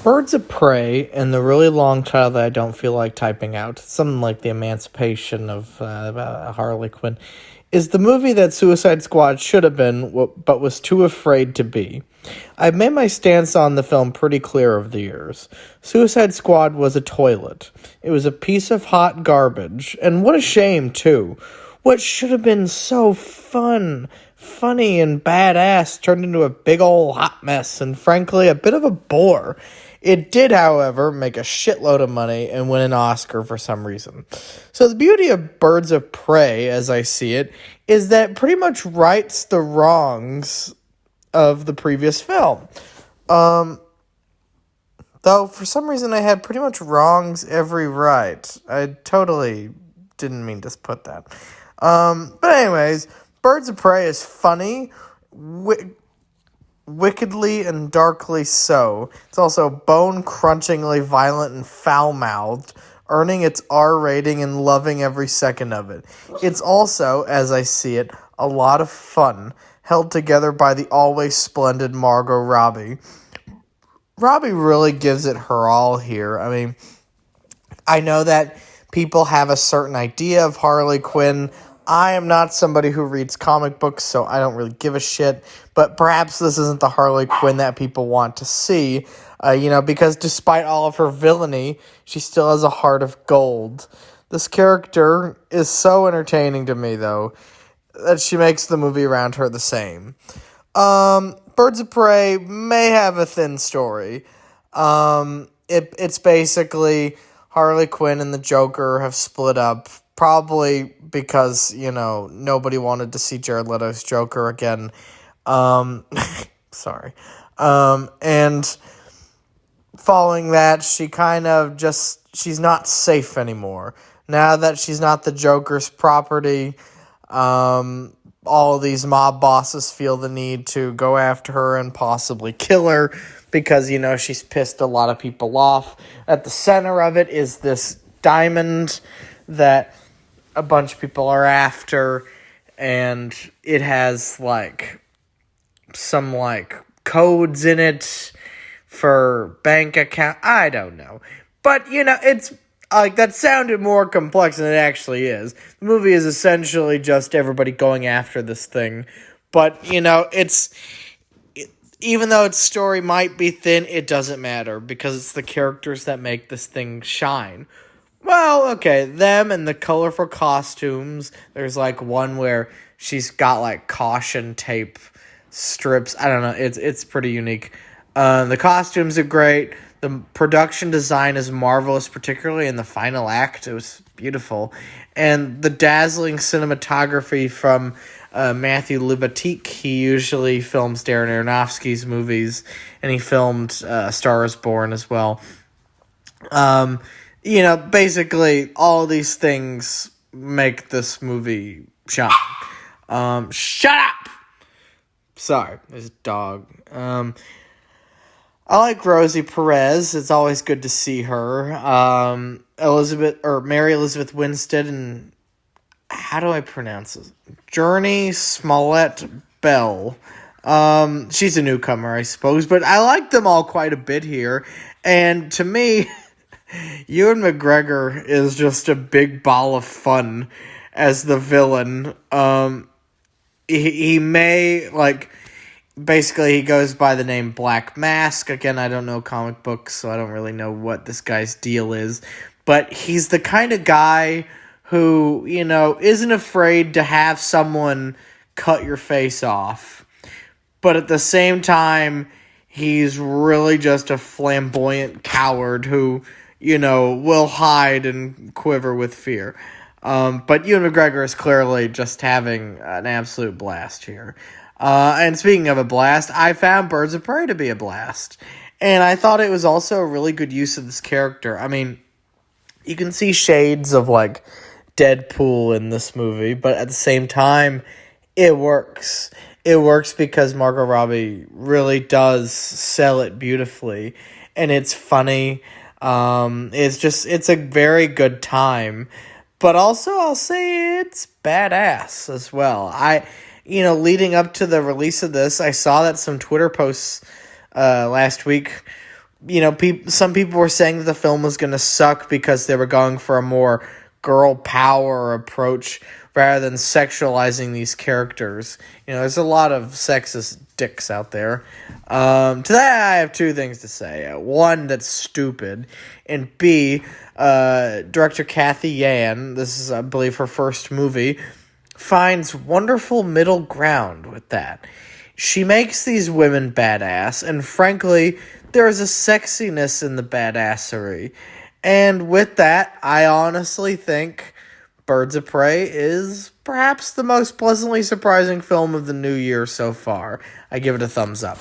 Birds of Prey and the really long title that I don't feel like typing out, something like The Emancipation of Harley Quinn, is the movie that Suicide Squad should have been, but was too afraid to be. I've made my stance on the film pretty clear over the years. Suicide Squad was a toilet. It was a piece of hot garbage, and what a shame, too. What should have been so funny, and badass turned into a big ol' hot mess, and frankly, a bit of a bore. It did, however, make a shitload of money and win an Oscar for some reason. So the beauty of Birds of Prey, as I see it, is that it pretty much rights the wrongs of the previous film. Though, for some reason, I had pretty much wrongs every right. I totally didn't mean to put that. But anyways, Birds of Prey is funny, wickedly and darkly so. It's also bone-crunchingly violent and foul-mouthed, earning its R rating and loving every second of it. It's also, as I see it, a lot of fun, held together by the always splendid Margot Robbie. Robbie really gives it her all here. I mean, I know that people have a certain idea of Harley Quinn. I am not somebody who reads comic books, so I don't really give a shit. But perhaps this isn't the Harley Quinn that people want to see, because despite all of her villainy, she still has a heart of gold. This character is so entertaining to me, though, that she makes the movie around her the same. Birds of Prey may have a thin story. It's basically Harley Quinn and the Joker have split up, probably because, nobody wanted to see Jared Leto's Joker again. Sorry. And following that, she kind of she's not safe anymore. Now that she's not the Joker's property, all of these mob bosses feel the need to go after her and possibly kill her because, she's pissed a lot of people off. At the center of it is this diamond that a bunch of people are after, and it has, some, codes in it for bank account. I don't know. But, it's, that sounded more complex than it actually is. The movie is essentially just everybody going after this thing. But, even though its story might be thin, it doesn't matter, because it's the characters that make this thing shine. Well, okay, them and the colorful costumes. There's, one where she's got, caution tape strips. I don't know, it's pretty unique. The costumes are great. The production design is marvelous, particularly in the final act. It was beautiful. And the dazzling cinematography from Matthew Libatique. He usually films Darren Aronofsky's movies, and he filmed Star is Born as well. Basically, all these things make this movie shine. Shut up! Sorry, there's a dog. I like Rosie Perez. It's always good to see her. Mary Elizabeth Winstead and how do I pronounce this? Journey Smollett Bell. She's a newcomer, I suppose, but I like them all quite a bit here. And to me, Ewan McGregor is just a big ball of fun as the villain. He may, basically he goes by the name Black Mask. Again, I don't know comic books, so I don't really know what this guy's deal is. But he's the kind of guy who, isn't afraid to have someone cut your face off. But at the same time, he's really just a flamboyant coward who, will hide and quiver with fear. But Ewan McGregor is clearly just having an absolute blast here. And speaking of a blast, I found Birds of Prey to be a blast. And I thought it was also a really good use of this character. I mean, you can see shades of, Deadpool in this movie, but at the same time, it works. It works because Margot Robbie really does sell it beautifully, and it's funny. It's a very good time, but also I'll say it's badass as well. Leading up to the release of this, I saw that some Twitter posts last week some people were saying that the film was going to suck because they were going for a more girl power approach rather than sexualizing these characters. There's a lot of sexist dicks out there. To that, I have two things to say. One, that's stupid. And B, director Kathy Yan, this is, I believe, her first movie, finds wonderful middle ground with that. She makes these women badass, and frankly, there is a sexiness in the badassery. And with that, I honestly think Birds of Prey is perhaps the most pleasantly surprising film of the new year so far. I give it a thumbs up.